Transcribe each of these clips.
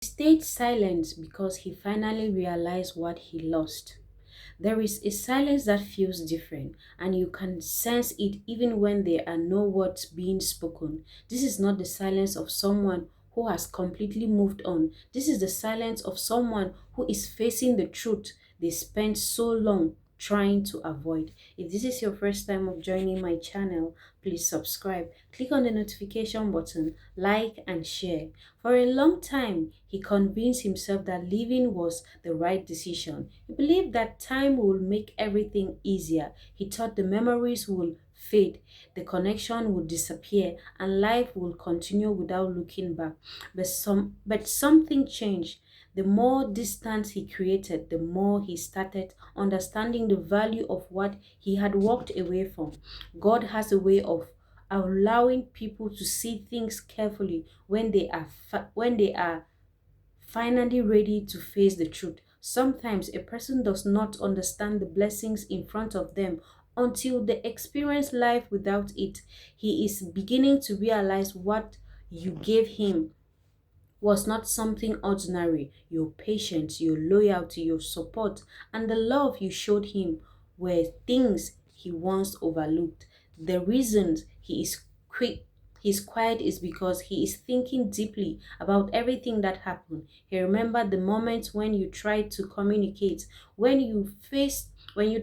Stayed silent because he finally realized what he lost. There is a silence that feels different, and you can sense it even when there are no words being spoken. This is not the silence of someone who has completely moved on. This is the silence of someone who is facing the truth they spent so long trying to avoid. If this is your first time of joining my channel, please subscribe, click on the notification button, like and share. For a long time, he convinced himself that leaving was the right decision. He believed that time would make everything easier. He thought the memories would fade, the connection would disappear, and life would continue without looking back. But something changed. The more distance he created, the more he started understanding the value of what he had walked away from. God has a way of allowing people to see things carefully when they are finally ready to face the truth. Sometimes a person does not understand the blessings in front of them until they experience life without it. He is beginning to realize what you gave him was not something ordinary. Your patience, your loyalty, your support, and the love you showed him were things he once overlooked. The reasons he's quiet is because he is thinking deeply about everything that happened. He remembered the moments when you tried to communicate, when you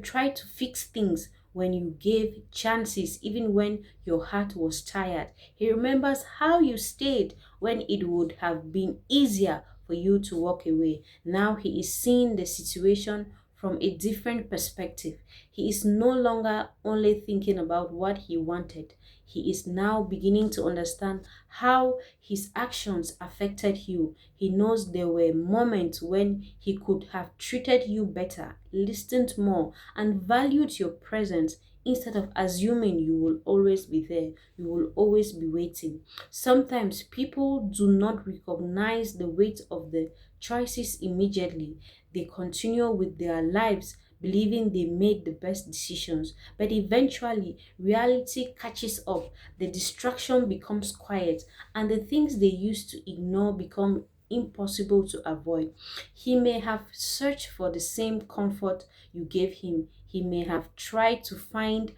tried to fix things, when you gave chances even when your heart was tired. He remembers how you stayed when it would have been easier for you to walk away. Now he is seeing the situation from a different perspective. He is no longer only thinking about what he wanted. He is now beginning to understand how his actions affected you. He knows there were moments when he could have treated you better, listened more, and valued your presence instead of assuming you will always be there, you will always be waiting. Sometimes people do not recognize the weight of the choices immediately. They continue with their lives believing they made the best decisions, but eventually reality catches up, the distraction becomes quiet, and the things they used to ignore become impossible to avoid. He may have searched for the same comfort you gave him. He may have tried to find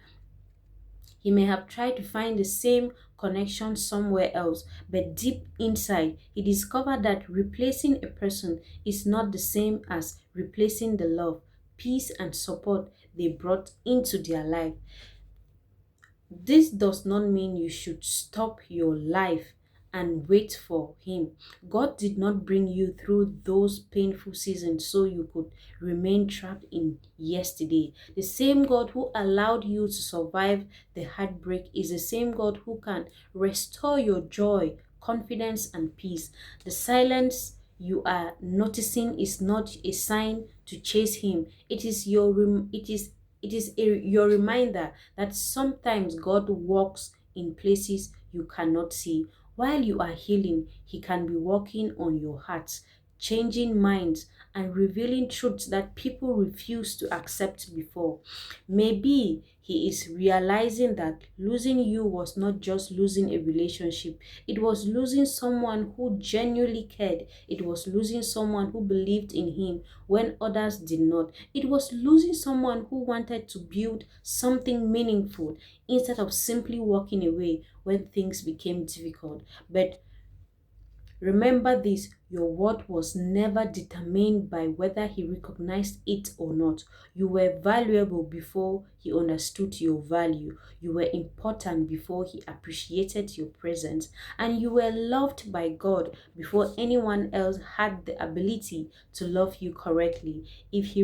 the same connection somewhere else, but deep inside, he discovered that replacing a person is not the same as replacing the love, peace, and support they brought into their life. This does not mean you should stop your life and wait for him. God did not bring you through those painful seasons so you could remain trapped in yesterday. The same God who allowed you to survive the heartbreak is the same God who can restore your joy, confidence, and peace. The silence you are noticing is not a sign to chase him. It is your reminder that sometimes God walks in places you cannot see. While you are healing, He can be working on your heart, changing minds, and revealing truths that people refused to accept before. Maybe He is realizing that losing you was not just losing a relationship, it was losing someone who genuinely cared, it was losing someone who believed in Him when others did not. It was losing someone who wanted to build something meaningful instead of simply walking away when things became difficult. But remember this, your worth was never determined by whether he recognized it or not. You were valuable before he understood your value. You were important before he appreciated your presence. And you were loved by God before anyone else had the ability to love you correctly. If he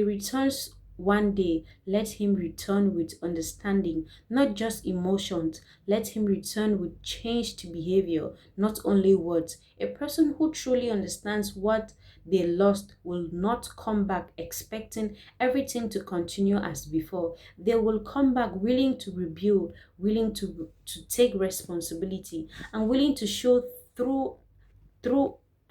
returns one day, let him return with understanding, not just emotions. Let him return with changed behavior, not only words. A person who truly understands what they lost will not come back expecting everything to continue as before. They will come back willing to rebuild, willing to take responsibility, and willing to show through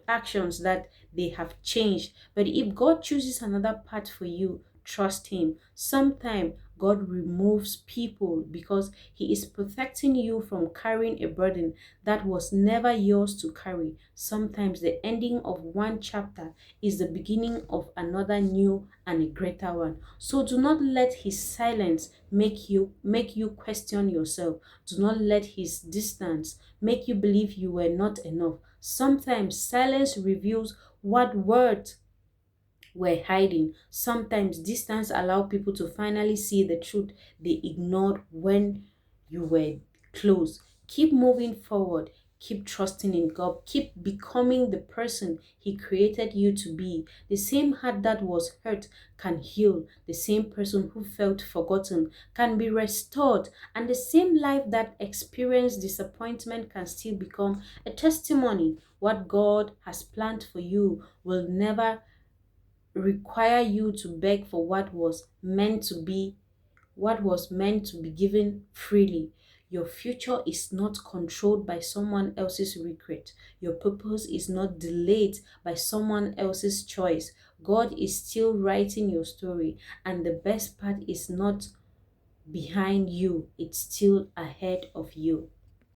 actions that they have changed. But if God chooses another path for you, trust him. Sometime God removes people because He is protecting you from carrying a burden that was never yours to carry. Sometimes the ending of one chapter is the beginning of another new and a greater one. So do not let His silence make you question yourself. Do not let His distance make you believe you were not enough. Sometimes silence reveals what words were hiding. Sometimes distance allow people to finally see the truth they ignored when you were close. Keep moving forward. Keep trusting in God. Keep becoming the person He created you to be. The same heart that was hurt can heal. The same person who felt forgotten can be restored. And the same life that experienced disappointment can still become a testimony. What God has planned for you will never require you to beg for what was meant to be given freely. Your future is not controlled by someone else's regret. Your purpose is not delayed by someone else's choice. God is still writing your story, and the best part is not behind you, it's still ahead of you.